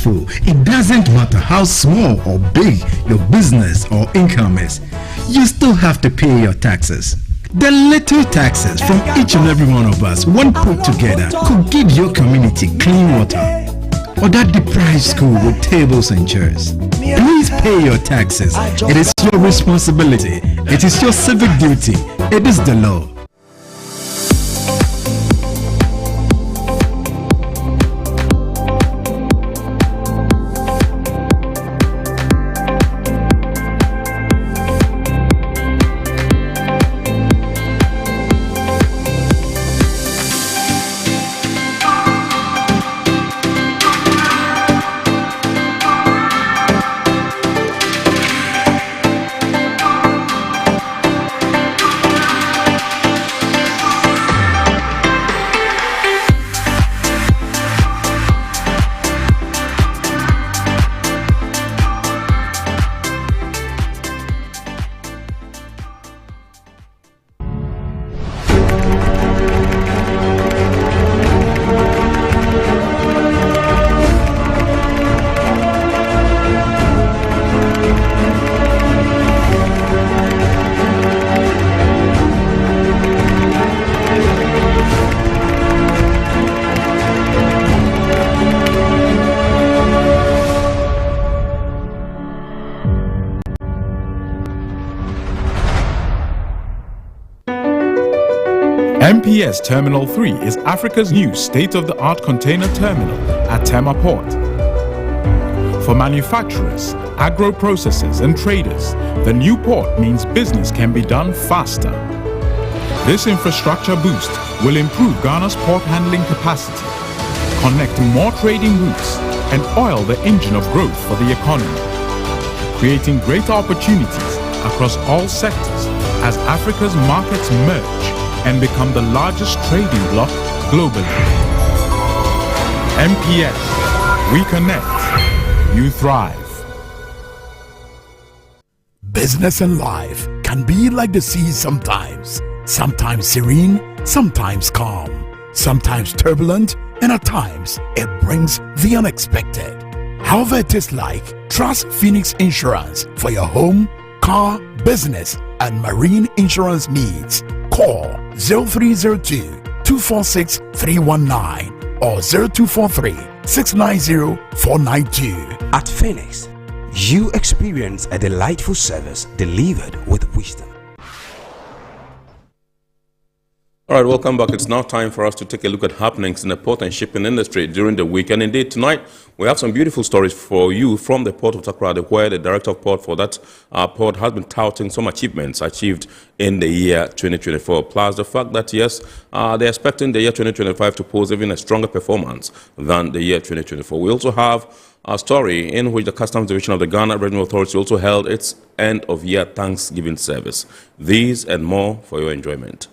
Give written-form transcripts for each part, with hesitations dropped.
truthful. It doesn't matter how small or big your business or income is, you still have to pay your taxes. The little taxes from each and every one of us, when put together, could give your community clean water or that deprived school with tables and chairs. Please pay your taxes. It is your responsibility. It is your civic duty. It is the law. MPS Terminal 3 is Africa's new state-of-the-art container terminal at Tema Port. For manufacturers, agro-processors and traders, the new port means business can be done faster. This infrastructure boost will improve Ghana's port handling capacity, connect more trading routes, and oil the engine of growth for the economy, creating greater opportunities across all sectors as Africa's markets merge and become the largest trading bloc globally. MPS, we connect, you thrive. Business and life can be like the sea sometimes. Sometimes serene, sometimes calm, sometimes turbulent, and at times it brings the unexpected. However it is like, trust Phoenix Insurance for your home, car, business, and marine insurance needs. Call 0302-246-319 or 0243-690-492. At Phoenix, you experience a delightful service delivered with wisdom. All right, welcome back. It's now time for us to take a look at happenings in the port and shipping industry during the week. And indeed, tonight, we have some beautiful stories for you from the Port of Takoradi, where the Director of Port for that port has been touting some achievements achieved in the year 2024. Plus the fact that, yes, they're expecting the year 2025 to pose even a stronger performance than the year 2024. We also have a story in which the Customs Division of the Ghana Revenue Authority also held its end-of-year Thanksgiving service. These and more for your enjoyment.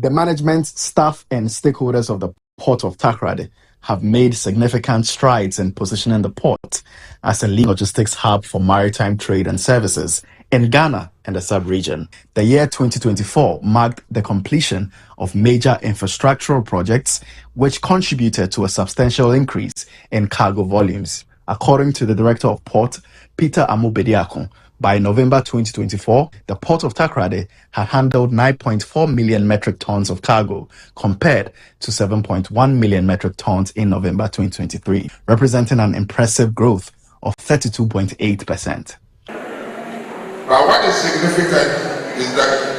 The management, staff, and stakeholders of the Port of Takoradi have made significant strides in positioning the port as a leading logistics hub for maritime trade and services in Ghana and the sub-region. The year 2024 marked the completion of major infrastructural projects which contributed to a substantial increase in cargo volumes. According to the Director of Port, Peter Amubediakon, by November 2024, the Port of Takoradi had handled 9.4 million metric tons of cargo compared to 7.1 million metric tons in November 2023, representing an impressive growth of 32.8%. But what is significant is that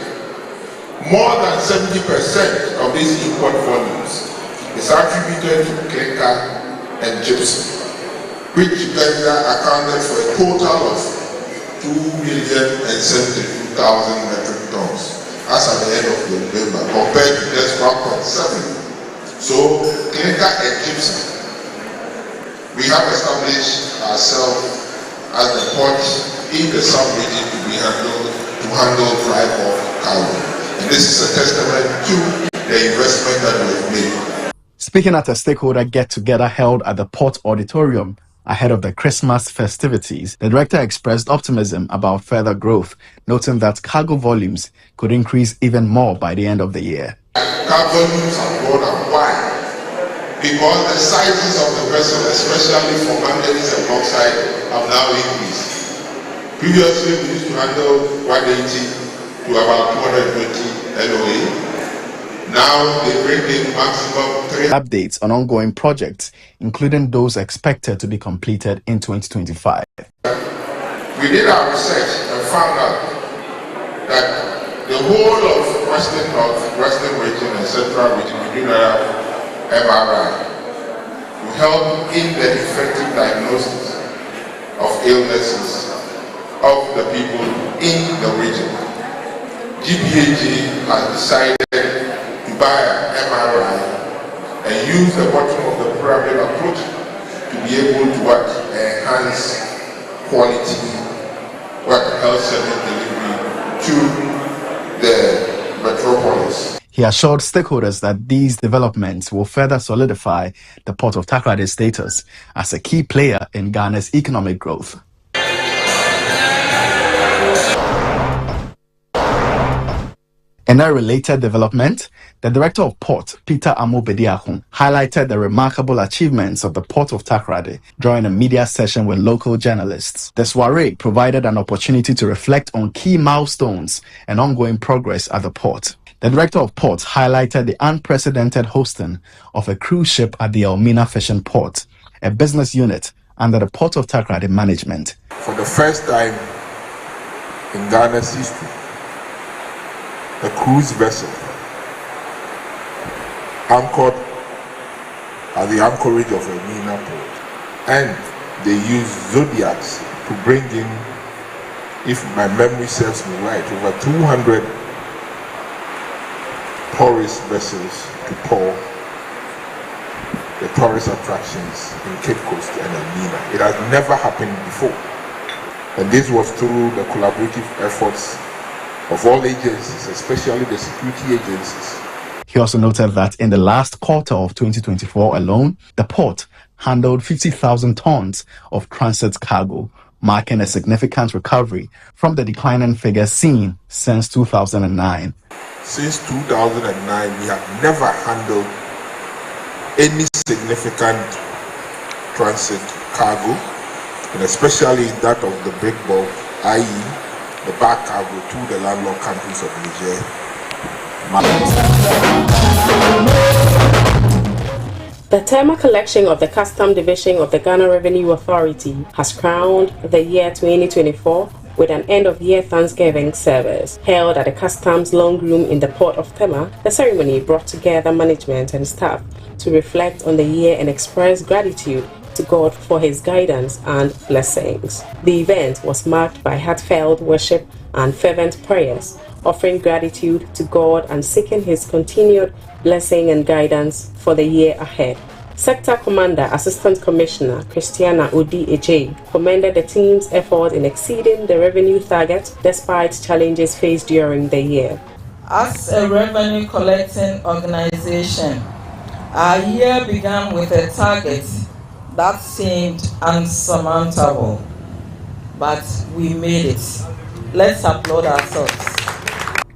more than 70% of these import volumes is attributed to clinker and gypsum, which together accounted for a total of 2,072,000 metric tons as at the end of November, compared to just 1.7. So, clinker and gypsum, we have established ourselves as the port in the sub-region to handle dry bulk cargo. And this is a testament to the investment that we have made. Speaking at a stakeholder get-together held at the Port Auditorium Ahead of the Christmas festivities, the director expressed optimism about further growth, noting that cargo volumes could increase even more by the end of the year. Cargo volumes on board are wide because the sizes of the vessel, especially for manganese and bauxite, have now increased. Previously, we used to handle 180 to about 220 LOA. Now they bring in maximum 3. Updates on ongoing projects, including those expected to be completed in 2025. We did our research and found out that the whole of Western North, Western region and Central region, we do not have MRI to help in the effective diagnosis of illnesses of the people in the region. GPHA has decided to buy an MRI and use the bottom of the pyramid approach to be able to enhance quality health service delivery to the metropolis. He assured stakeholders that these developments will further solidify the Port of Takrade's status as a key player in Ghana's economic growth. In a related development, the Director of Port, Peter Amobediahun, highlighted the remarkable achievements of the Port of Takrade during a media session with local journalists. The soiree provided an opportunity to reflect on key milestones and ongoing progress at the port. The Director of Port highlighted the unprecedented hosting of a cruise ship at the Elmina Fishing Port, a business unit under the Port of Takrade management. For the first time in Ghana's history, a cruise vessel anchored at the anchorage of Elmina Port, and they used Zodiacs to bring in, if my memory serves me right, over 200 tourist vessels to tour the tourist attractions in Cape Coast and Elmina. It has never happened before, and this was through the collaborative efforts of all agencies, especially the security agencies. He also noted that in the last quarter of 2024 alone, the port handled 50,000 tons of transit cargo, marking a significant recovery from the declining figures seen since 2009. Since 2009, we have never handled any significant transit cargo, and especially that of the big bulk, i.e., the back cargo to the landlocked countries of Niger. The Tema collection of the Custom Division of the Ghana Revenue Authority has crowned the year 2024 with an end-of-year Thanksgiving service held at the Customs Long Room in the Port of Tema. The ceremony brought together management and staff to reflect on the year and express gratitude to God for his guidance and blessings. The event was marked by heartfelt worship and fervent prayers, offering gratitude to God and seeking his continued blessing and guidance for the year ahead. Sector Commander Assistant Commissioner Christiana Odi Ej commended the team's effort in exceeding the revenue target despite challenges faced during the year. As a revenue collecting organization, our year began with a target that seemed unsurmountable, but we made it. Let's applaud ourselves.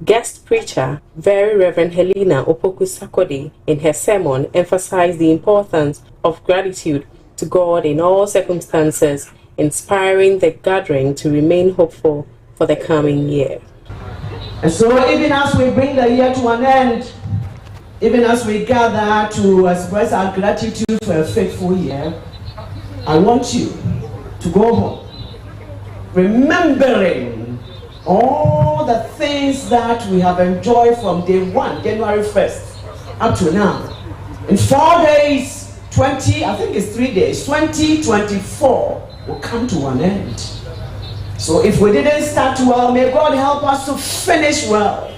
Guest preacher, Very Reverend Helena Opoku Sakode, in her sermon emphasized the importance of gratitude to God in all circumstances, inspiring the gathering to remain hopeful for the coming year. And so even as we bring the year to an end, even as we gather to express our gratitude for a faithful year, I want you to go home remembering all the things that we have enjoyed from day 1, January 1st, up to now. In 4 days, 3 days, 2024 will come to an end. So if we didn't start well, may God help us to finish well.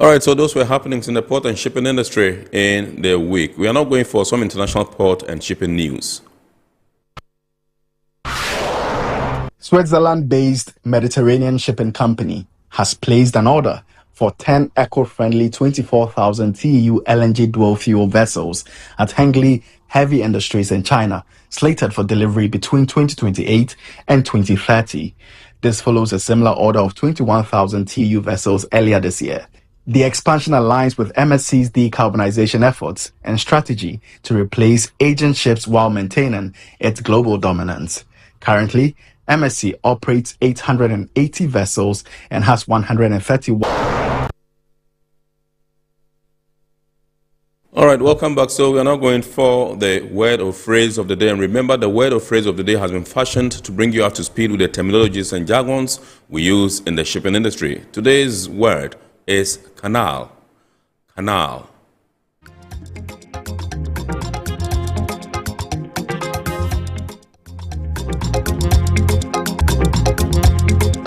All right, so those were happenings in the port and shipping industry in the week. We are now going for some international port and shipping news. Switzerland-based Mediterranean Shipping Company has placed an order for 10 eco-friendly 24,000 TEU LNG dual-fuel vessels at Hengli Heavy Industries in China, slated for delivery between 2028 and 2030. This follows a similar order of 21,000 TEU vessels earlier this year. The expansion aligns with MSC's decarbonization efforts and strategy to replace aging ships while maintaining its global dominance. Currently, MSC operates 880 vessels and has 131. All right, welcome back. So we are now going for the word or phrase of the day. And remember, the word or phrase of the day has been fashioned to bring you up to speed with the terminologies and jargons we use in the shipping industry. Today's word is canal. Canal.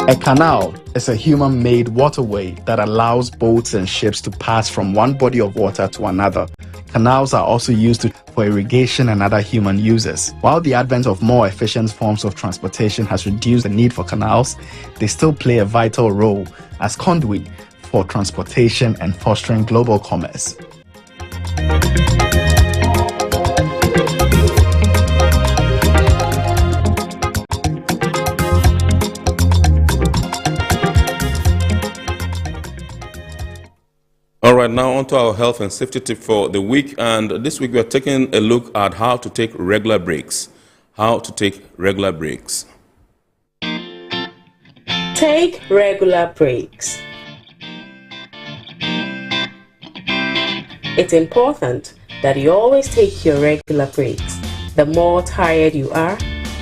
A canal is a human-made waterway that allows boats and ships to pass from one body of water to another. Canals are also used for irrigation and other human uses. While the advent of more efficient forms of transportation has reduced the need for canals, they still play a vital role as conduit for transportation and fostering global commerce. All right, now on to our health and safety tip for the week. And this week we are taking a look at how to take regular breaks. How to take regular breaks. Take regular breaks. It's important that you always take your regular breaks. The more tired you are,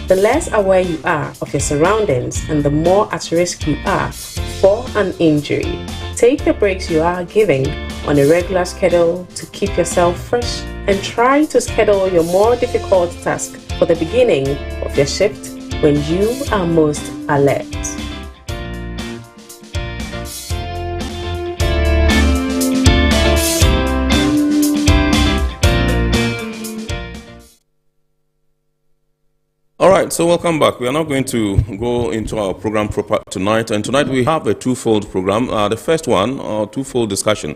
the less aware you are of your surroundings and the more at risk you are for an injury. Take the breaks you are giving on a regular schedule to keep yourself fresh and try to schedule your more difficult task for the beginning of your shift when you are most alert. All right, so welcome back. We are now going to go into our program proper tonight. And tonight we have a twofold program. The first one, twofold discussion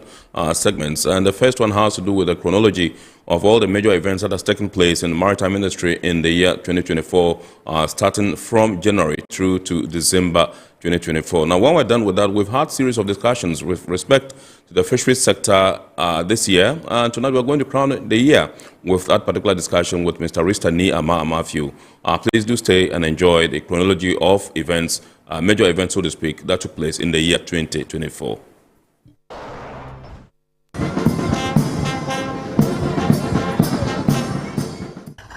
segments. And the first one has to do with the chronology of all the major events that has taken place in the maritime industry in the year 2024, starting from January through to December 2024. Now, when we're done with that, we've had a series of discussions with respect to the fisheries sector this year. And tonight we're going to crown the year with that particular discussion with Mr. Rista Ni Ama-Matthew. Please do stay and enjoy the chronology of events, major events, so to speak, that took place in the year 2024.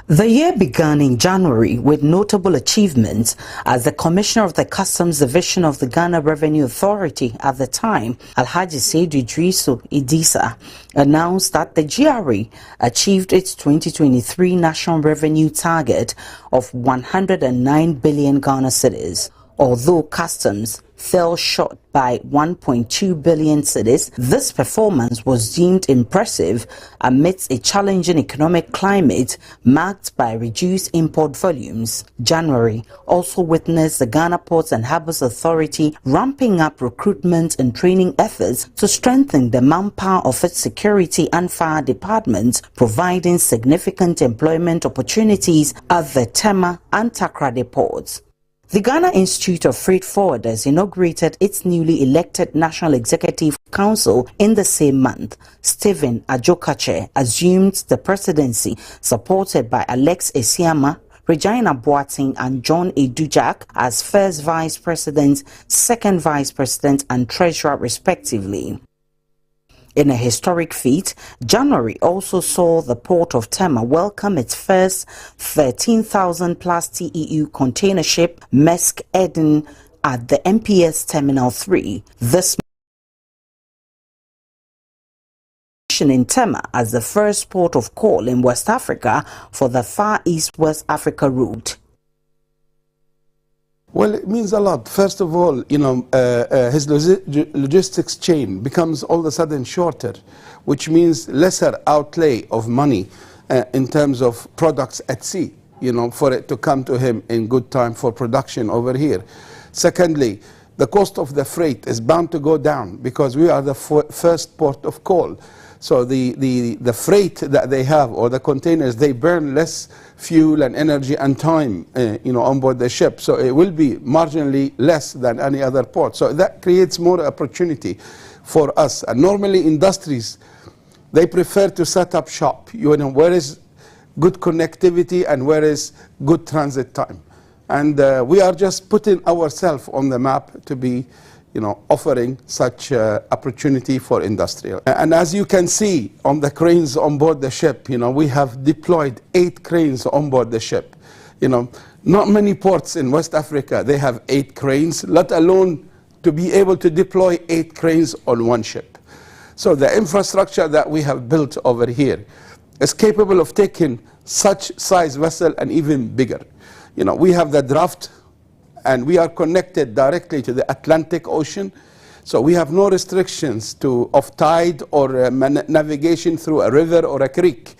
The year began in January with notable achievements as the Commissioner of the Customs Division of the Ghana Revenue Authority at the time, Alhaji Seidu Idrisu Idisa, announced that the GRA achieved its 2023 national revenue target of 109 billion Ghana cedis. Although customs fell short by 1.2 billion cedis, this performance was deemed impressive amidst a challenging economic climate marked by reduced import volumes. January also witnessed the Ghana Ports and Harbours Authority ramping up recruitment and training efforts to strengthen the manpower of its security and fire departments, providing significant employment opportunities at the Tema and Takoradi ports. The Ghana Institute of Freight Forwarders inaugurated its newly elected National Executive Council in the same month. Stephen Ajokache assumed the presidency, supported by Alex Esiama, Regina Boateng and John Edujak as first vice president, second vice president and treasurer respectively. In a historic feat, January also saw the port of Tema welcome its first 13,000 plus TEU container ship, Maersk Eden, at the MPS Terminal 3. This in Tema as the first port of call in West Africa for the Far East West Africa route. Well, it means a lot. First of all, his logistics chain becomes all of a sudden shorter, which means lesser outlay of money in terms of products at sea. for it to come to him in good time for production over here. Secondly, the cost of the freight is bound to go down because we are the first port of call. So the freight that they have, or the containers, they burn less fuel and energy and time on board the ship. So it will be marginally less than any other port. So that creates more opportunity for us. And normally industries, they prefer to set up shop, where is good connectivity and where is good transit time. And we are just putting ourselves on the map to be offering such opportunity for industrial. And as you can see on the cranes on board the ship, we have deployed 8 cranes on board the ship. Not many ports in West Africa, they have 8 cranes, let alone to be able to deploy 8 cranes on one ship. So the infrastructure that we have built over here is capable of taking such size vessel and even bigger. We have the draft, and we are connected directly to the Atlantic Ocean. So we have no restrictions of tide or navigation through a river or a creek.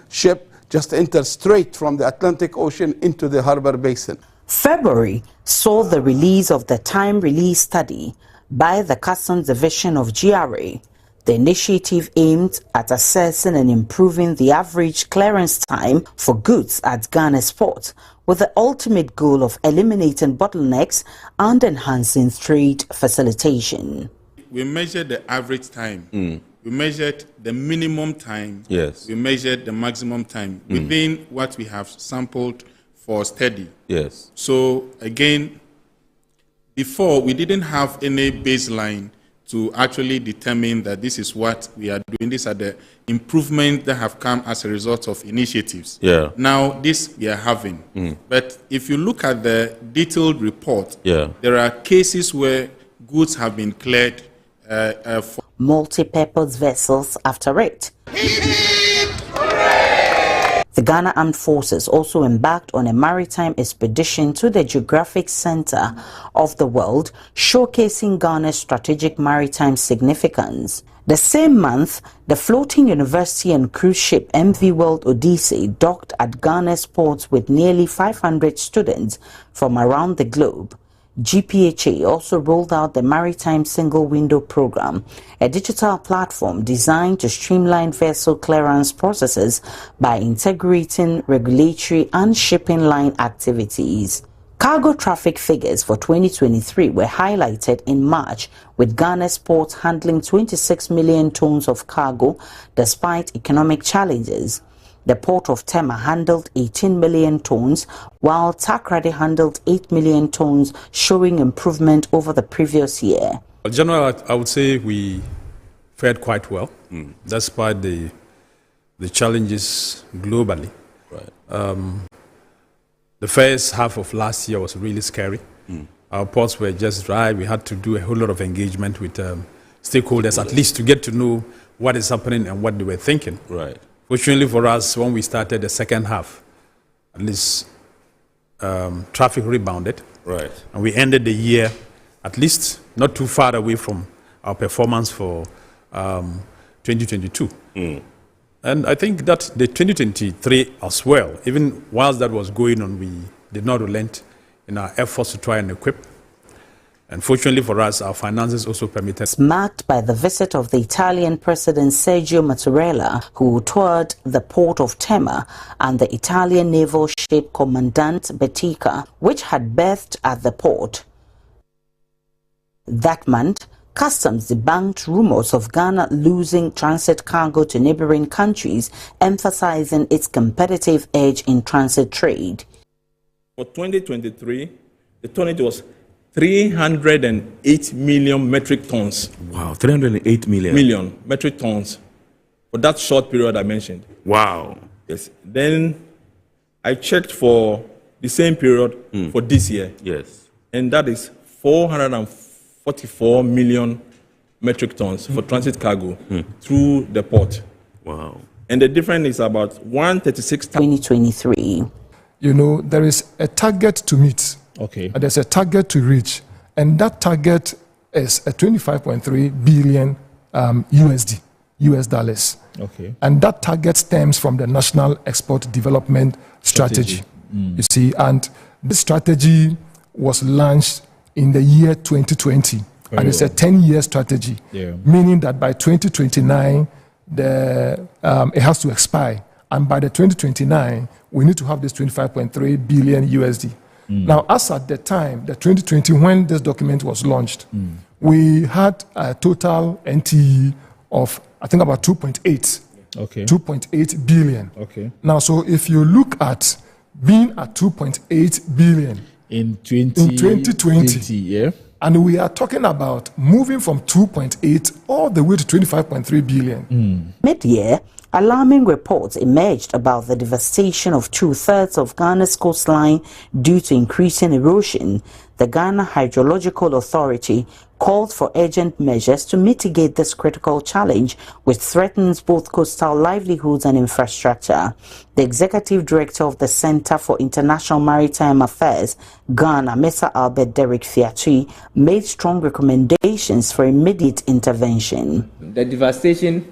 Ship just enters straight from the Atlantic Ocean into the harbor basin. February saw the release of the time release study by the Customs Division of GRA. The initiative aimed at assessing and improving the average clearance time for goods at Ghana's port, with the ultimate goal of eliminating bottlenecks and enhancing trade facilitation. We measured the average time. We measured the minimum time. Yes. We measured the maximum time within what we have sampled for study. Yes. So again, before we didn't have any baseline to actually determine that this is what we are doing. These are the improvements that have come as a result of initiatives. Yeah. Now, this we are having. But if you look at the detailed report, there are cases where goods have been cleared for multi-purpose vessels after it. The Ghana Armed Forces also embarked on a maritime expedition to the geographic center of the world, showcasing Ghana's strategic maritime significance. The same month, the floating university and cruise ship MV World Odyssey docked at Ghana's ports with nearly 500 students from around the globe. GPHA also rolled out the Maritime Single Window Program, a digital platform designed to streamline vessel clearance processes by integrating regulatory and shipping line activities. Cargo traffic figures for 2023 were highlighted in March, with Ghana's ports handling 26 million tons of cargo despite economic challenges. The port of Tema handled 18 million tons, while Takoradi handled 8 million tons, showing improvement over the previous year. Well, generally, I would say we fared quite well, despite the challenges globally. Right. The first half of last year was really scary. Our ports were just dry. We had to do a whole lot of engagement with stakeholders, at least to get to know what is happening and what they were thinking. Right. Fortunately for us, when we started the second half, at least traffic rebounded. Right. And we ended the year at least not too far away from our performance for 2022. And I think that the 2023 as well, even whilst that was going on, we did not relent in our efforts to try and equip. And fortunately for us, our finances also permitted. Marked by the visit of the Italian President Sergio Mattarella, who toured the port of Tema, and the Italian naval ship Commandant Betica, which had berthed at the port. That month, Customs debunked rumors of Ghana losing transit cargo to neighboring countries, emphasizing its competitive edge in transit trade. For 2023, the tonnage was 308 million metric tons. Wow, 308 million metric tons for that short period I mentioned. Wow. Yes. Then I checked for the same period for this year. Yes. And that is 444 million metric tons for transit cargo through the port. Wow. And the difference is about 136. 2023. You know, there is a target to meet. Okay. And there's a target to reach. And that target is a 25.3 billion USD. US dollars. Okay. And that target stems from the National Export Development Strategy. You see, and this strategy was launched in the year 2020. And it's a 10-year strategy, meaning that by 2029, it has to expire. And by the 2029, we need to have this 25.3 billion USD. Now, as at the time, the 2020, when this document was launched, we had a total NTE of, I think, about 2.8. Okay. 2.8 billion. Okay. Now, so if you look at being at 2.8 billion in 2020, yeah. And we are talking about moving from 2.8 all the way to 25.3 billion. Mid-year, alarming reports emerged about the devastation of 2/3 of Ghana's coastline due to increasing erosion. The Ghana Hydrological Authority called for urgent measures to mitigate this critical challenge, which threatens both coastal livelihoods and infrastructure. The Executive Director of the Center for International Maritime Affairs, Ghana, Mr. Albert Derrick Fiatui, made strong recommendations for immediate intervention. The devastation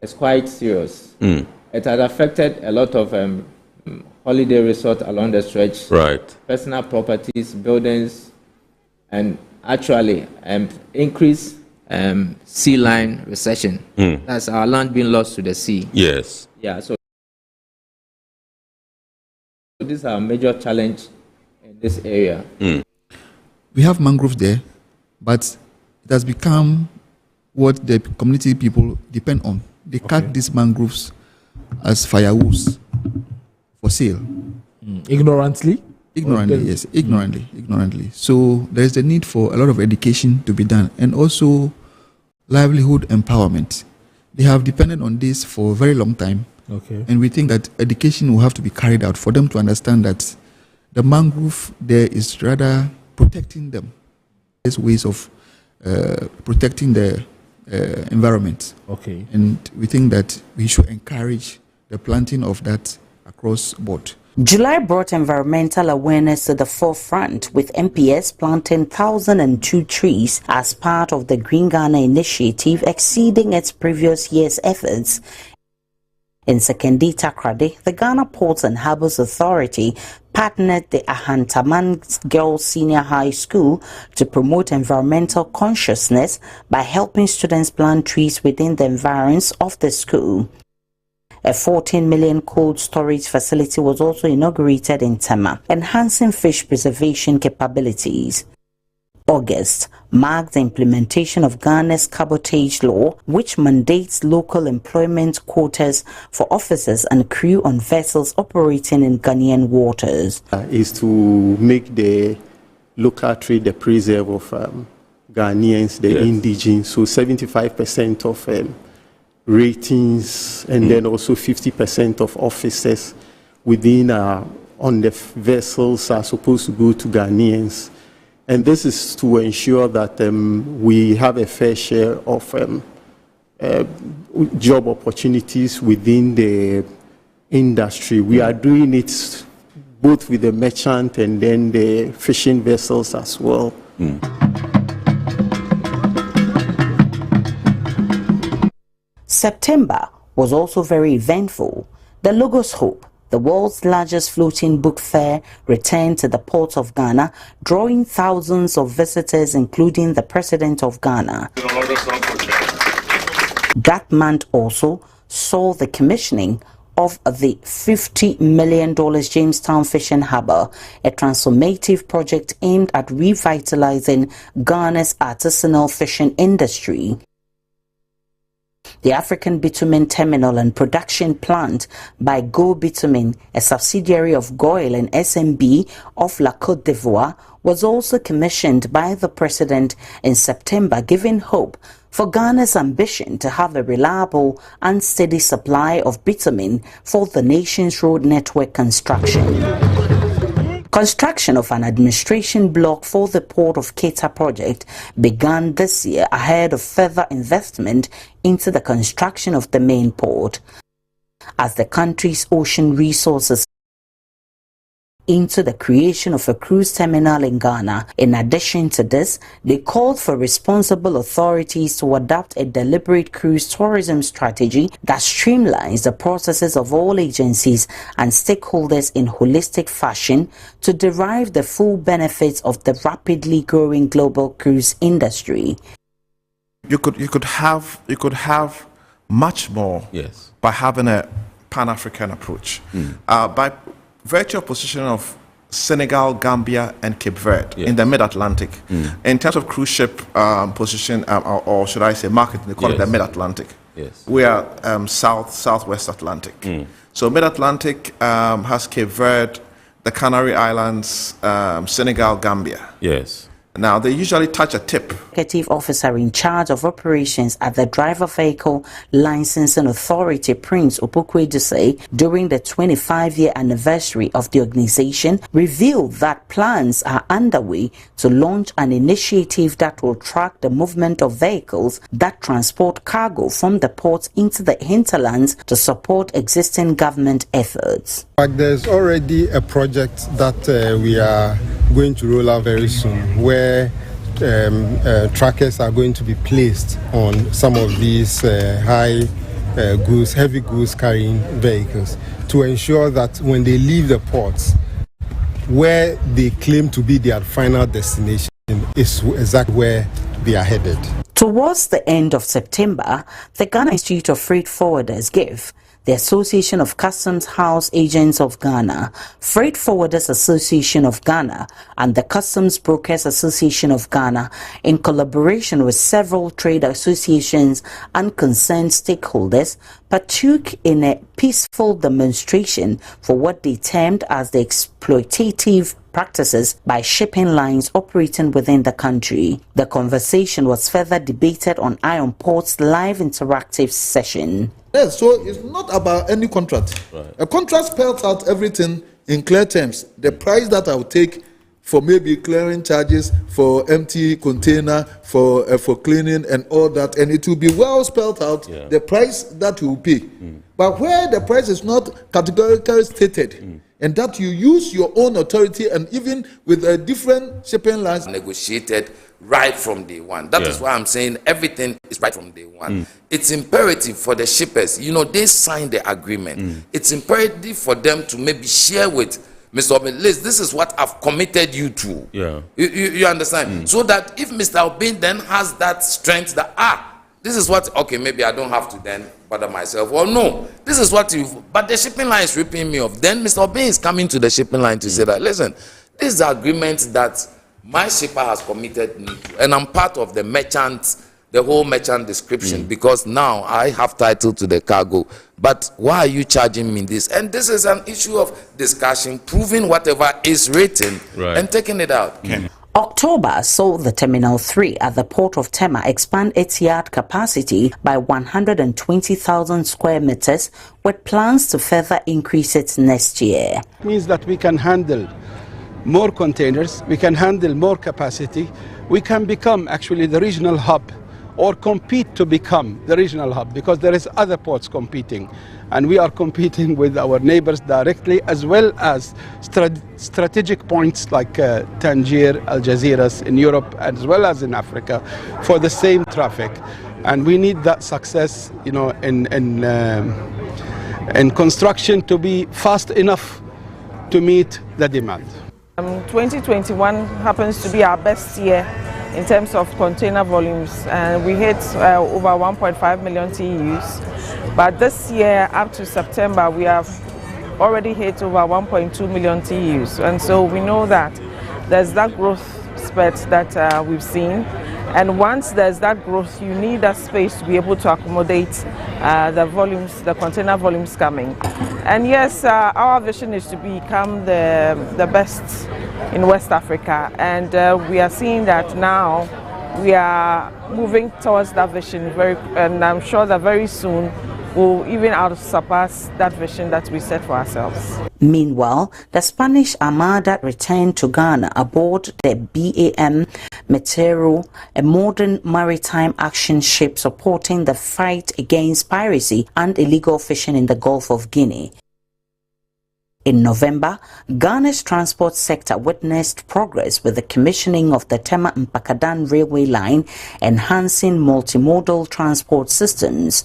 is quite serious. It has affected a lot of holiday resorts along the stretch, personal properties, buildings, and actually increased sea line recession. That's our land being lost to the sea. Yes. Yeah, so this is our major challenge in this area. We have mangroves there, but it has become what the community people depend on. They cut these mangroves as firewoods for sale. Ignorantly? Ignorantly, yes. Ignorantly. So there is the need for a lot of education to be done, and also livelihood empowerment. They have depended on this for a very long time. Okay. And we think that education will have to be carried out for them to understand that the mangrove there is rather protecting them. There's ways of protecting the environment. Okay. And we think that we should encourage the planting of that across board. July brought environmental awareness to the forefront, with MPS planting 1,002 trees as part of the Green Ghana initiative, exceeding its previous year's efforts. In Sekondi Takoradi, the Ghana Ports and Harbours Authority partnered the Ahantaman Girls Senior High School to promote environmental consciousness by helping students plant trees within the environs of the school. A 14 million cold storage facility was also inaugurated in Tema, enhancing fish preservation capabilities. August marked the implementation of Ghana's cabotage law, which mandates local employment quotas for officers and crew on vessels operating in Ghanaian waters. Is to make the local trade the preserve of Ghanaians, the indigenous, so 75% of ratings, and then also 50% of officers within on the vessels are supposed to go to Ghanaians. And this is to ensure that we have a fair share of job opportunities within the industry. We are doing it both with the merchant and then the fishing vessels as well. September was also very eventful. The Logos Hope, the world's largest floating book fair, returned to the ports of Ghana, drawing thousands of visitors, including the President of Ghana. That month also saw the commissioning of the $50 million Jamestown Fishing Harbour, a transformative project aimed at revitalizing Ghana's artisanal fishing industry. The African Bitumen Terminal and Production Plant by Go Bitumen, a subsidiary of GOIL and SMB of La Côte d'Ivoire, was also commissioned by the President in September, giving hope for Ghana's ambition to have a reliable and steady supply of bitumen for the nation's road network construction. Construction of an administration block for the Port of Keita project began this year ahead of further investment into the construction of the main port. As the country's ocean resources into the creation of a cruise terminal in Ghana. In addition to this, they called for responsible authorities to adopt a deliberate cruise tourism strategy that streamlines the processes of all agencies and stakeholders in holistic fashion to derive the full benefits of the rapidly growing global cruise industry. You could have much more by having a Pan-African approach. By virtue of position of Senegal, Gambia, and Cape Verde in the mid-Atlantic. In terms of cruise ship position, or should I say market, they call it the mid-Atlantic. We are southwest Atlantic. So mid-Atlantic has Cape Verde, the Canary Islands, Senegal, Gambia. Now, they usually touch a tip. Executive officer in charge of operations at the Driver Vehicle Licensing Authority, Prince Opokwe-Dusay, during the 25-year anniversary of the organization, revealed that plans are underway to launch an initiative that will track the movement of vehicles that transport cargo from the ports into the hinterlands to support existing government efforts. There's already a project that we are going to roll out very soon, where trackers are going to be placed on some of these heavy goods carrying vehicles to ensure that when they leave the ports, where they claim to be their final destination is exactly where they are headed. Towards the end of September, the Ghana Institute of Freight Forwarders GIF, the Association of Customs House Agents of Ghana, Freight Forwarders Association of Ghana, and the Customs Brokers Association of Ghana, in collaboration with several trade associations and concerned stakeholders, partook in a peaceful demonstration for what they termed as the exploitative practices by shipping lines operating within the country. The conversation was further debated on Iron Port's live interactive session. Yes, so it's not about any contract. A contract spells out everything in clear terms. The price that I will take for maybe clearing charges, for empty container, for cleaning and all that, and it will be well spelled out, the price that you will pay. But where the price is not categorically stated, and that you use your own authority and even with a different shipping lines. Negotiated right from day one. That is why I'm saying everything is right from day one. It's imperative for the shippers, they signed the agreement. It's imperative for them to maybe share with Mr. Obin, this is what I've committed you to. You understand? So that if Mr. Obin then has that strength that, this is what, okay, maybe I don't have to then bother myself. Or no, this is what but the shipping line is ripping me off. Then Mr. Obin is coming to the shipping line to say that, listen, this is the agreement that my shipper has committed me to. And I'm part of the merchant, the whole merchant description, because now I have title to the cargo. But why are you charging me this? And this is an issue of discussion, proving whatever is written and taking it out. October saw the Terminal 3 at the Port of Tema expand its yard capacity by 120,000 square meters, with plans to further increase it next year. It means that we can handle more containers, we can handle more capacity, we can become actually the regional hub or compete to become the regional hub, because there is other ports competing, and we are competing with our neighbors directly, as well as strategic points like Tangier, Algeciras in Europe, as well as in Africa, for the same traffic. And we need that success, in construction to be fast enough to meet the demand. 2021 happens to be our best year in terms of container volumes, and we hit over 1.5 million TEUs. But this year, up to September, we have already hit over 1.2 million TEUs. And so we know that there's that growth spurt that we've seen. And once there's that growth, you need that space to be able to accommodate the volumes, the container volumes coming. And yes, our vision is to become the best in West Africa, and we are seeing that now. We are moving towards that vision, and I'm sure that very soon we'll even surpass that vision that we set for ourselves. Meanwhile, the Spanish Armada returned to Ghana aboard the BAM Metero, a modern maritime action ship supporting the fight against piracy and illegal fishing in the Gulf of Guinea. In November, Ghana's transport sector witnessed progress with the commissioning of the Tema railway line, enhancing multimodal transport systems.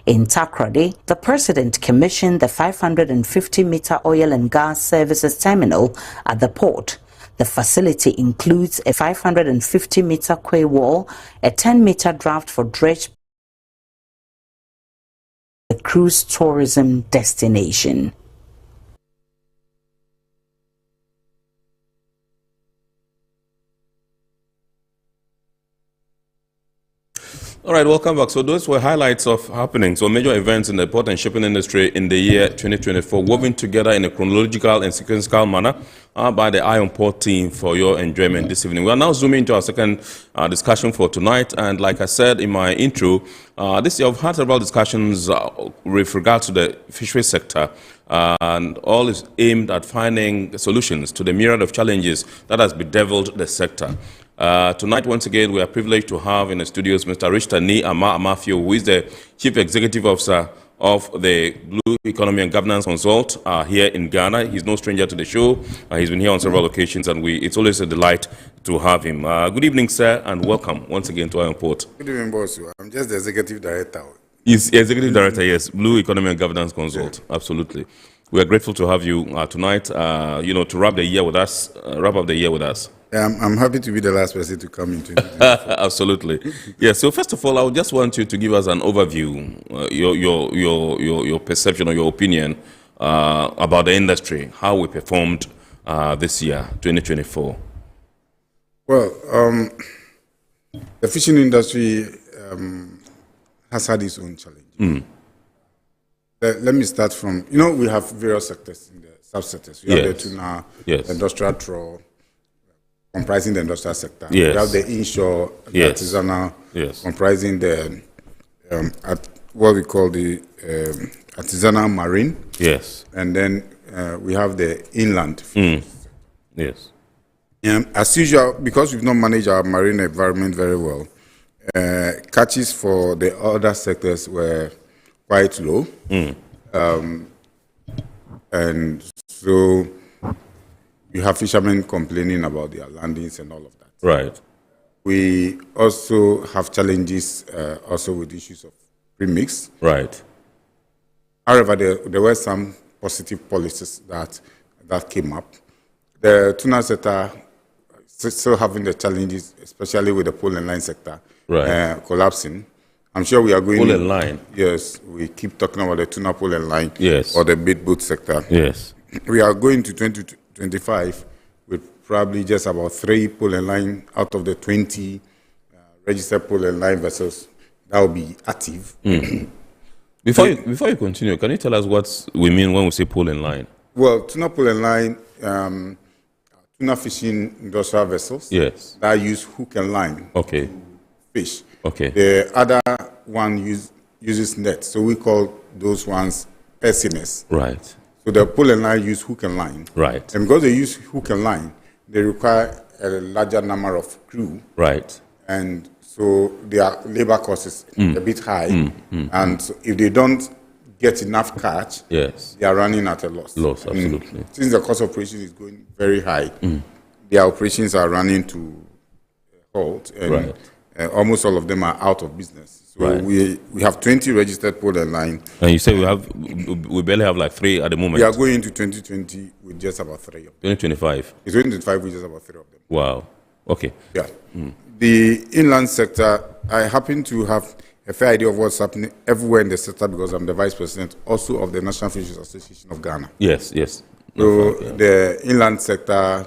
In Takoradi, the president commissioned the 550-meter oil and gas services terminal at the port. The facility includes a 550-meter quay wall, a 10-meter draft for dredge, a cruise tourism destination. All right, welcome back. So those were highlights of happenings or major events in the port and shipping industry in the year 2024, woven together in a chronological and sequential manner by the Iron Port team for your enjoyment this evening. We are now zooming into our second discussion for tonight. And like I said in my intro, this year I've had several discussions with regard to the fisheries sector, and all is aimed at finding solutions to the myriad of challenges that has bedeviled the sector. Tonight, once again, we are privileged to have in the studios Mr. Richard Ni Amafio, who is the Chief Executive Officer of the Blue Economy and Governance Consult here in Ghana. He's no stranger to the show. He's been here on several occasions, and it's always a delight to have him. Good evening, sir, and welcome once again to Iron Port. Good evening, boss. I'm just the Executive Director. He's Executive Director, yes, Blue Economy and Governance Consult, absolutely. We are grateful to have you tonight, to wrap the year with us, wrap up the year with us. Yeah, I'm happy to be the last person to come into it. Absolutely. Yeah, so first of all, I would just want you to give us an overview, your perception or your opinion about the industry, how we performed this year, 2024. Well, the fishing industry has had its own challenges. Let me start from, we have various sectors in the subsectors. We have the tuna, industrial trawl, comprising the industrial sector. We have the inshore, the artisanal, comprising the what we call the artisanal marine. Yes. And then we have the inland fish. Yes. As usual, because we've not managed our marine environment very well, catches for the other sectors were quite low. And so you have fishermen complaining about their landings and all of that. Right. We also have challenges also with issues of premix. Right. However, there were some positive policies that came up. The tuna sector still having the challenges, especially with the pole and line sector collapsing. I'm sure we are going... Pole and line? Yes, we keep talking about the tuna pole and line. Yes. Or the bait boat sector. Yes. We are going to 2025 with probably just about 3 pole and line out of the 20 registered pole and line vessels that will be active. Before you continue, can you tell us what we mean when we say pole and line? Well, tuna pole and line, tuna fishing industrial vessels that use hook and line to fish. The other one uses net, so we call those ones SNS. Right. So the pole and line use hook and line. Right. And because they use hook and line, they require a larger number of crew. Right. And so their labor cost is a bit high. And so if they don't get enough catch, they are running at a loss. Loss, absolutely. Since the cost of operation is going very high, their operations are running to halt. And almost all of them are out of business. So we have 20 registered pole and line. And you say we barely have like 3 at the moment. We are going into 2020 with just about 3 of them. 2025? It's 2025 with just about 3 of them. Wow. Okay. Yeah. The inland sector, I happen to have a fair idea of what's happening everywhere in the sector because I'm the vice president also of the National Fisheries Association of Ghana. Yes, yes. So the inland sector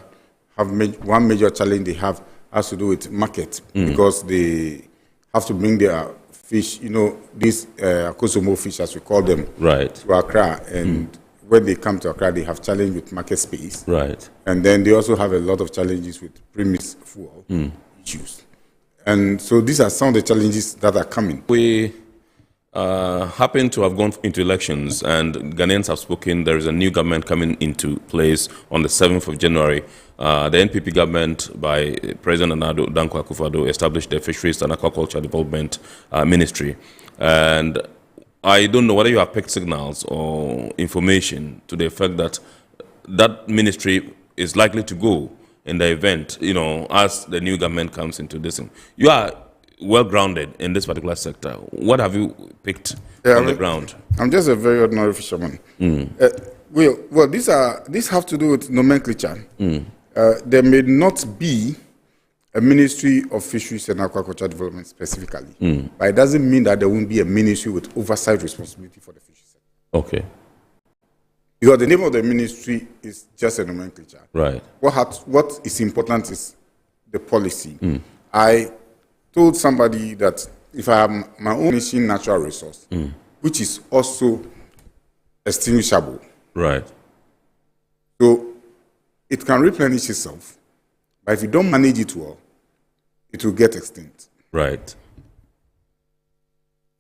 have one major challenge they have has to do with market because they have to bring their fish, these Kosomo fish as we call them, to Accra. And when they come to Accra, they have challenge with market space. Right. And then they also have a lot of challenges with premix fuel issues. And so these are some of the challenges that are coming. We happen to have gone into elections, and Ghanaians have spoken. There is a new government coming into place on the 7th of January. The NPP government, by President Nana Dankwa Akufo-Addo, established the Fisheries and Aquaculture Development Ministry. And I don't know whether you have picked signals or information to the effect that that ministry is likely to go in the event, as the new government comes into this. You are well grounded in this particular sector. What have you picked on the ground? I'm just a very ordinary fisherman. Well, these have to do with nomenclature. There may not be a Ministry of Fisheries and Aquaculture Development specifically, but it doesn't mean that there won't be a ministry with oversight responsibility for the fisheries sector. Okay. Because the name of the ministry is just a nomenclature. Right. What is important is the policy. I told somebody that if I have my own natural resource, which is also extinguishable, right, so it can replenish itself, but if you don't manage it well, it will get extinct. Right.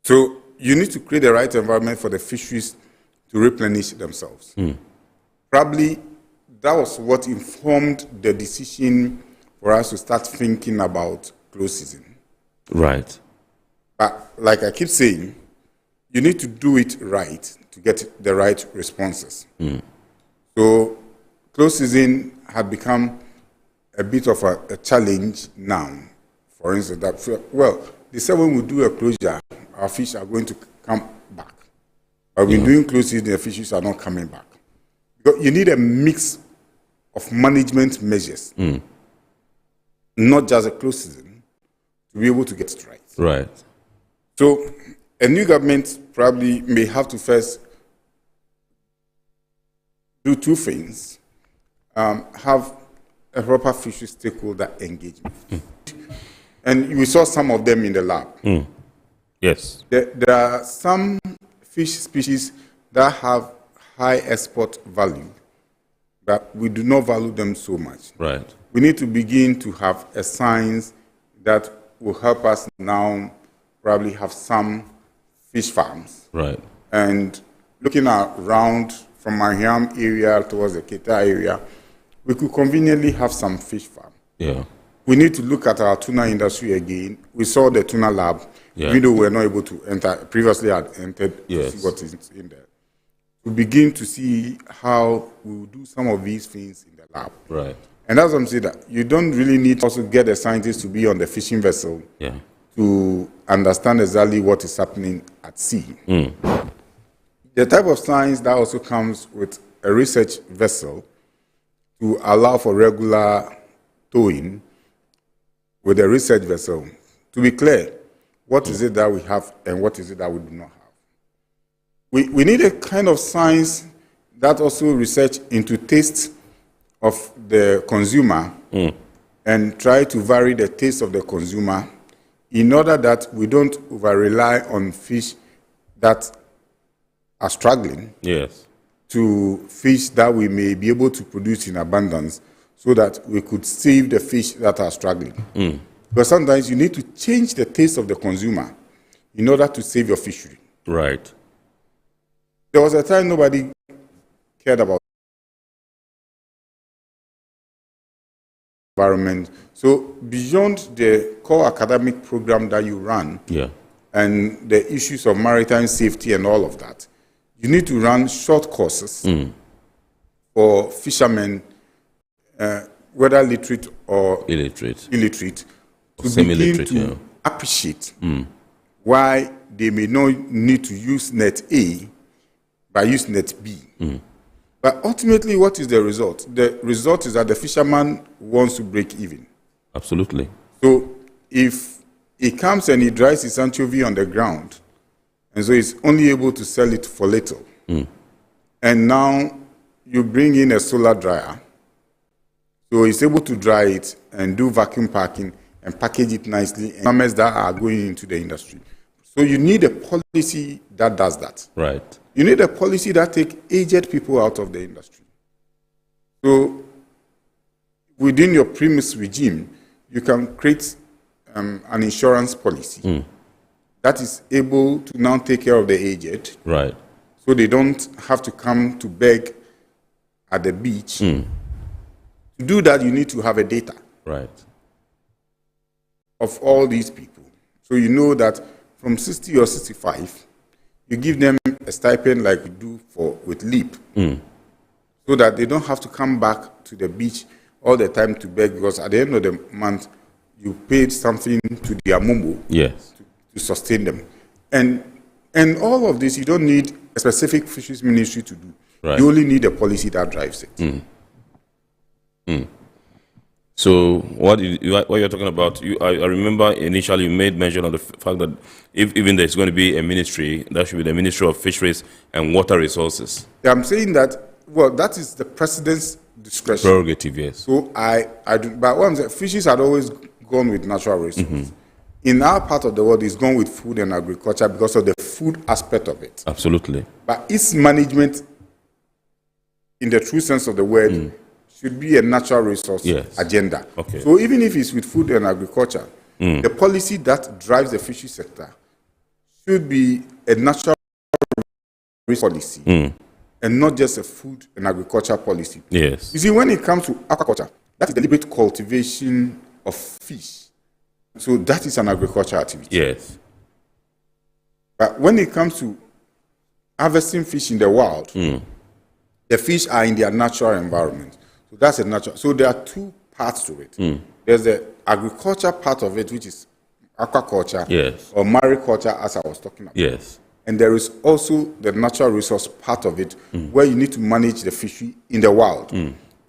So you need to create the right environment for the fisheries to replenish themselves. Probably that was what informed the decision for us to start thinking about close season. Right. But like I keep saying, you need to do it right to get the right responses. So close season had become a bit of a challenge now. For instance, they said when we do a closure, our fish are going to come back. But we're doing close season, the fishes are not coming back. Because you need a mix of management measures, not just a close season, to be able to get it right. Right. So a new government probably may have to first do two things. Have a proper fishery stakeholder engagement. And we saw some of them in the lab. Yes. There are some fish species that have high export value, but we do not value them so much. Right. We need to begin to have a science that will help us now probably have some fish farms. Right. And looking around from Mariam area towards the Keta area, we could conveniently have some fish farm. Yeah. We need to look at our tuna industry again. We saw the tuna lab, even though we were not able to enter, previously had entered to see what is in there. We begin to see how we will do some of these things in the lab. Right. And that's what I'm saying, that you don't really need to also get a scientist to be on the fishing vessel to understand exactly what is happening at sea. The type of science that also comes with a research vessel to allow for regular towing with a research vessel. To be clear, what is it that we have and what is it that we do not have? We need a kind of science that also research into taste of the consumer and try to vary the taste of the consumer in order that we don't over-rely on fish that are struggling to fish that we may be able to produce in abundance so that we could save the fish that are struggling. But sometimes you need to change the taste of the consumer in order to save your fishery. Right. There was a time nobody cared about environment. So beyond the core academic program that you run and the issues of maritime safety and all of that, you need to run short courses for fishermen, whether literate or illiterate, to begin to appreciate why they may not need to use net A, but use net B. But ultimately, what is the result? The result is that the fisherman wants to break even. Absolutely. So if he comes and he dries his anchovy on the ground, and so he's only able to sell it for little, and now you bring in a solar dryer, so he's able to dry it and do vacuum packing and package it nicely, and farmers that are going into the industry. So you need a policy that does that. Right. You need a policy that takes aged people out of the industry. So within your premise regime, you can create an insurance policy that is able to now take care of the aged. Right. So they don't have to come to beg at the beach. To do that, you need to have a data. Right. Of all these people. So you know that from 60 or 65, you give them a stipend like we do with LEAP, so that they don't have to come back to the beach all the time to beg, because at the end of the month, you paid something to their mumbo to sustain them. And all of this, you don't need a specific fisheries ministry to do. Right. You only need a policy that drives it. So what you're talking about, I remember initially you made mention of the fact that if even there's going to be a ministry, that should be the Ministry of Fisheries and Water Resources. Yeah, I'm saying that, well, that is the president's discretion. Prerogative, yes. So I do, but what I'm saying, fisheries had always gone with natural resources. In our part of the world, it's gone with food and agriculture because of the food aspect of it. Absolutely. But its management, in the true sense of the word, should be a natural resource agenda. Okay. So even if it's with food and agriculture, the policy that drives the fishery sector should be a natural resource policy and not just a food and agriculture policy. Yes. You see, when it comes to aquaculture, that is deliberate cultivation of fish. So that is an agricultural activity. Yes. But when it comes to harvesting fish in the wild, the fish are in their natural environment. So that's a natural. So there are two parts to it. There's the agriculture part of it, which is aquaculture or mariculture, as I was talking about. Yes. And there is also the natural resource part of it, where you need to manage the fishery in the wild.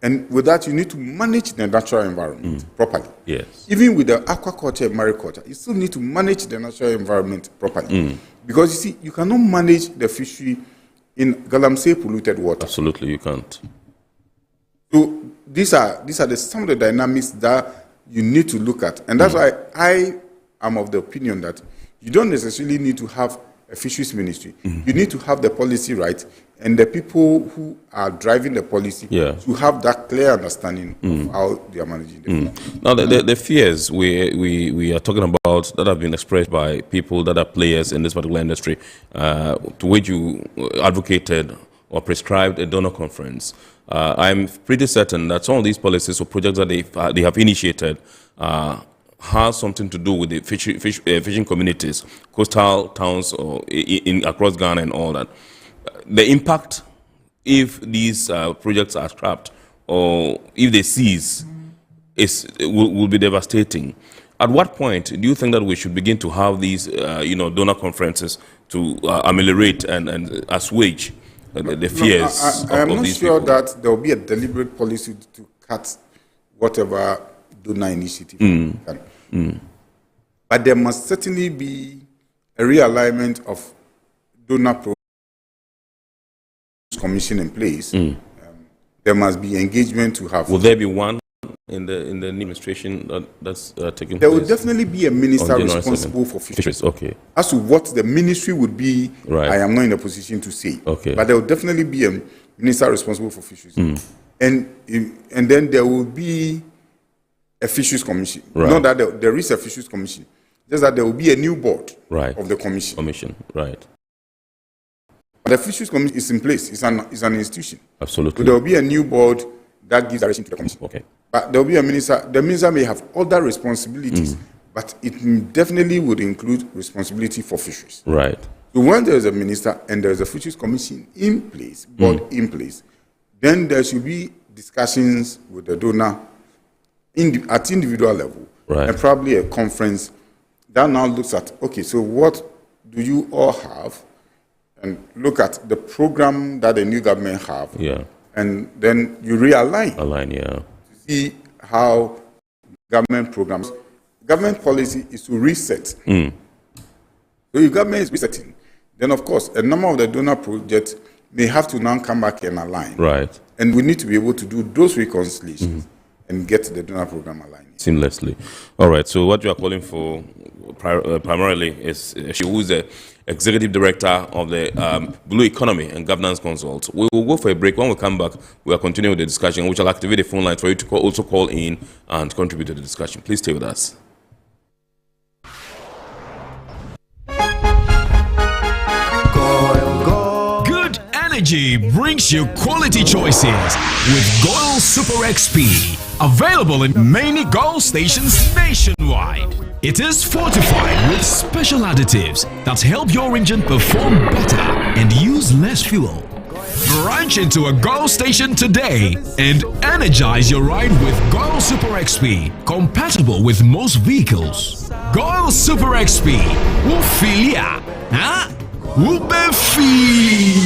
And with that, you need to manage the natural environment properly. Yes. Even with the aquaculture and mariculture, you still need to manage the natural environment properly. Because you see, you cannot manage the fishery in galamsey polluted water. Absolutely, you can't. So these are some of the dynamics that you need to look at. And that's why I am of the opinion that you don't necessarily need to have a fisheries ministry. You need to have the policy right, and the people who are driving the policy to have that clear understanding of how they are managing the Now, the fears we are talking about that have been expressed by people that are players in this particular industry, to which you advocated or prescribed a donor conference. I'm pretty certain that some of these policies or projects that they have initiated has something to do with the fishing communities, coastal towns, or across Ghana and all that. The impact, if these projects are scrapped or if they cease, will be devastating. At what point do you think that we should begin to have these, donor conferences to ameliorate and assuage the fears I am of not these sure people? that there will be a deliberate policy to cut whatever donor initiative can. But there must certainly be a realignment of donor programs commission in place. There must be engagement to have. Will there be one in the administration that's taking place? There will definitely be a minister on January responsible 7th? for fisheries. Okay. As to what the ministry would be, Right. I am not in a position to say. Okay. But there will definitely be a minister responsible for fisheries. And then there will be a fisheries commission. Right. Not that there is a fisheries commission, just that there will be a new board Right. of the commission. Right. But the fisheries commission is in place. It's an institution. Absolutely. So there will be a new board that gives direction to the commission. Okay. But there will be a minister. The minister may have other responsibilities, but it definitely would include responsibility for fisheries. Right. So when there is a minister and there is a fisheries commission in place, board in place, then there should be discussions with the donor at individual level, Right. and probably a conference that now looks at, okay, so what do you all have, and look at the program that the new government have, and then you realign. To see how government programs, government policy is to reset. So if government is resetting, then of course a number of the donor projects may have to now come back and align. Right. And we need to be able to do those reconciliations and get the donor program aligned seamlessly. All right. So what you are calling for primarily is she who is the executive director of the Blue Economy and Governance Consult. We will go for a break. When we come back, we are continuing with the discussion, which will activate the phone line for you to also call in and contribute to the discussion. Please stay with us. Good energy brings you quality choices with Goil Super XP. Available in many Goal stations nationwide. It is fortified with special additives that help your engine perform better and use less fuel. Branch into a Goal station today and energize your ride with Goal Super XP, compatible with most vehicles. Goal Super XP, Wufilia, huh? Wubefi.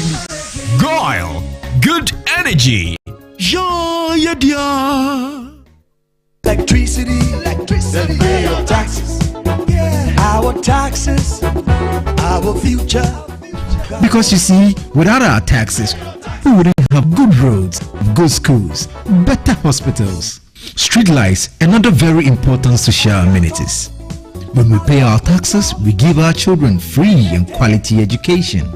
Goil, good energy. Yeah, yeah. Electricity, then pay your taxes. Our taxes, our future. Because you see, without our taxes, we wouldn't have good roads, good schools, better hospitals, street lights, and other very important social amenities. When we pay our taxes, we give our children free and quality education.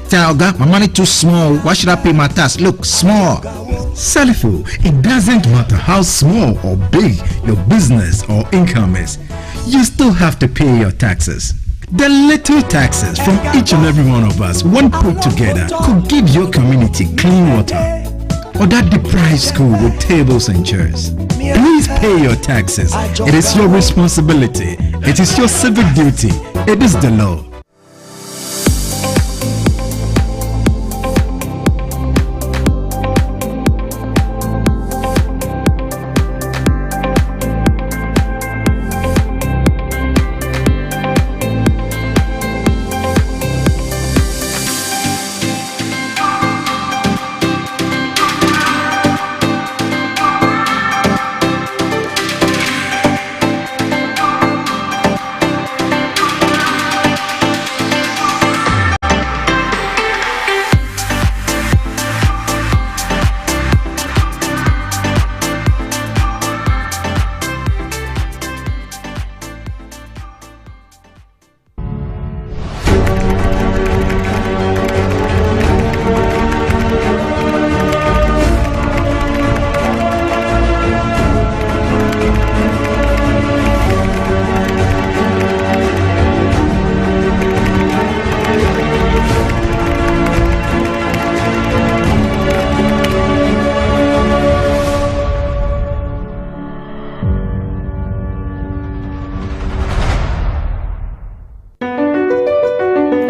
Talga, my money too small. Why should I pay my tax? Look, small. Salifo, it doesn't matter how small or big your business or income is, you still have to pay your taxes. The little taxes from each and every one of us, when put together, could give your community clean water or that deprived school with tables and chairs. Please pay your taxes. It is your responsibility. It is your civic duty. It is the law.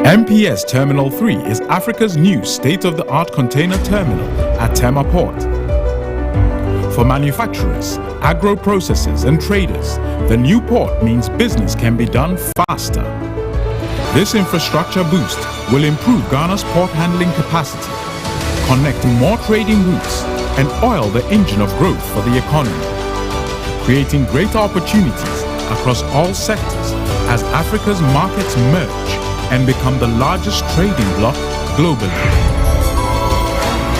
MPS Terminal 3 is Africa's new state-of-the-art container terminal at Tema Port. For manufacturers, agro-processors and traders, the new port means business can be done faster. This infrastructure boost will improve Ghana's port handling capacity, connect more trading routes, and oil the engine of growth for the economy, creating greater opportunities across all sectors as Africa's markets merge and become the largest trading bloc globally.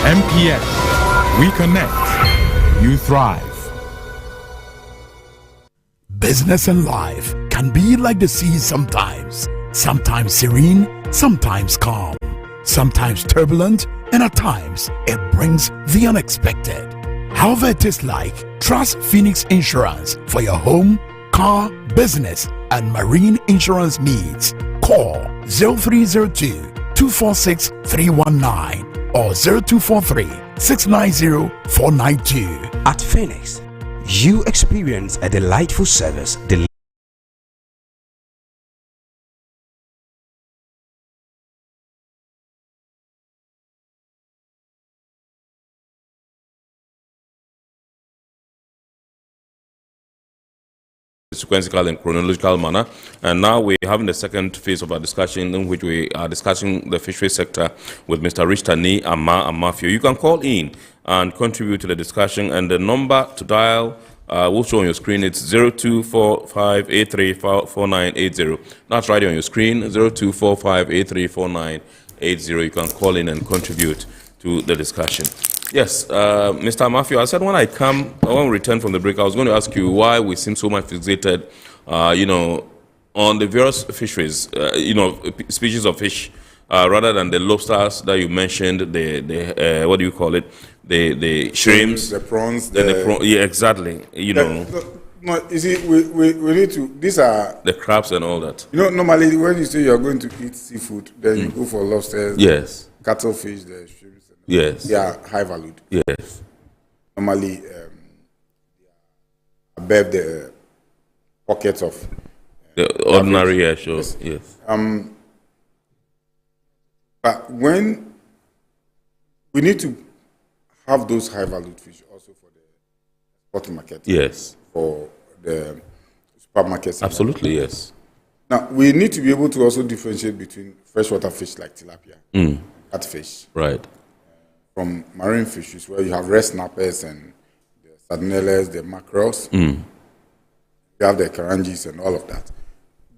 MPS, we connect, you thrive. Business and life can be like the sea sometimes. Sometimes serene, sometimes calm, sometimes turbulent, and at times it brings the unexpected. However it is like, trust Phoenix Insurance for your home, car, business, and marine insurance needs. Call 0302-246-319 or 0243-690-492. At Phoenix, you experience a delightful service. Sequential and chronological manner, and now we're having the second phase of our discussion in which we are discussing the fishery sector with Mr. Richard Amafio. You can call in and contribute to the discussion, and the number to dial will show on your screen. It's 0245834980. That's right on your screen, 0245834980. You can call in and contribute to the discussion. Yes, Mr. Amafio, I said when we return from the break, I was going to ask you why we seem so much fixated, on the various fisheries, species of fish, rather than the lobsters that you mentioned, the what do you call it, the shrimps, the prawns, yeah, exactly. No, you see, we need to. These are the crabs and all that. Normally when you say you are going to eat seafood, then you go for lobsters, yes, cuttlefish, the shrimps. Yes. They are high valued. Yes. Normally, above the pockets of the ordinary, yeah, sure, yes. But when we need to have those high valued fish also for the exporting market, yes, for the supermarkets. Absolutely, yes. Now we need to be able to also differentiate between freshwater fish like tilapia, catfish, right, from marine fishes where you have red snappers and the sardinellas, the mackerels. You have the karangis and all of that.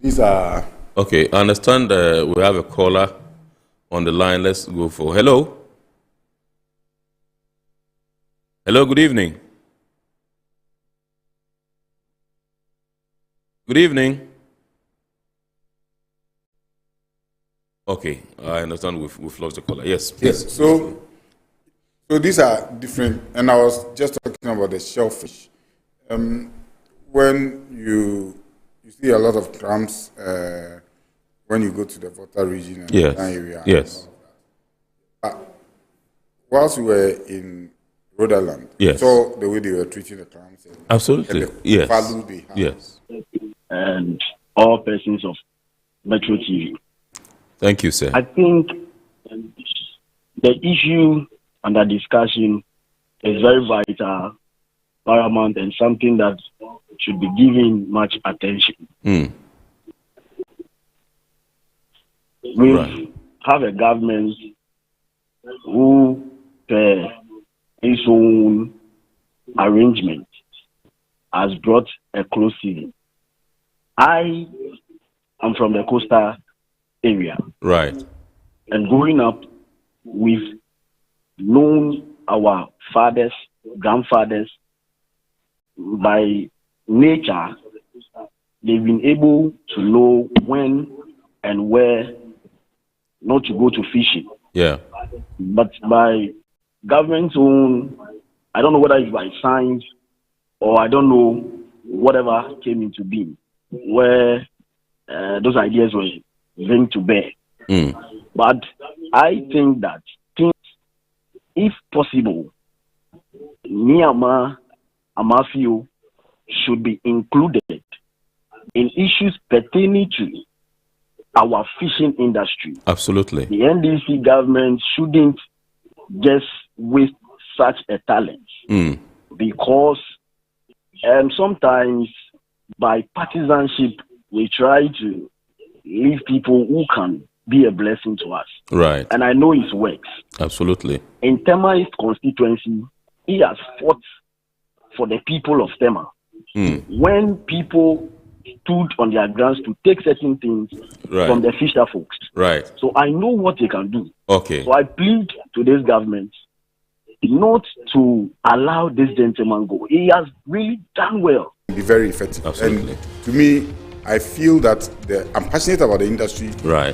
These are... Okay, I understand we have a caller on the line. Let's go for... Hello? Hello, good evening. Good evening. Okay, I understand we've lost the caller. Yes, please. Yes, so these are different, and I was just talking about the shellfish. When you see a lot of clams when you go to the Volta region and yes. that area. Yes. Whilst we were in Rhode Island, yes. saw the way they were treating the clams. Absolutely. And the yes. value they have. Yes. And all persons of Metro TV. Thank you, sir. I think the issue under discussion is very vital, paramount, and something that should be given much attention. We have a government who, per its own arrangement, has brought a close season. I am from the coastal area. Right. And growing up, we've known our fathers, grandfathers, by nature, they've been able to know when and where not to go to fishing. Yeah. But by government's own, I don't know whether it's by science or I don't know whatever came into being, where those ideas were bring to bear. But I think that things, if possible, Myanmar Amafio should be included in issues pertaining to our fishing industry. Absolutely. The NDC government shouldn't just waste such a talent because sometimes by partisanship we try to leave people who can be a blessing to us. Right. And I know it works. Absolutely. In Tema's constituency, he has fought for the people of Tema. When people stood on their grounds to take certain things from the fisher folks. Right. So I know what they can do. Okay. So I plead to this government not to allow this gentleman go. He has really done well. Be very effective. Absolutely. And to me, I feel that I'm passionate about the industry. Right.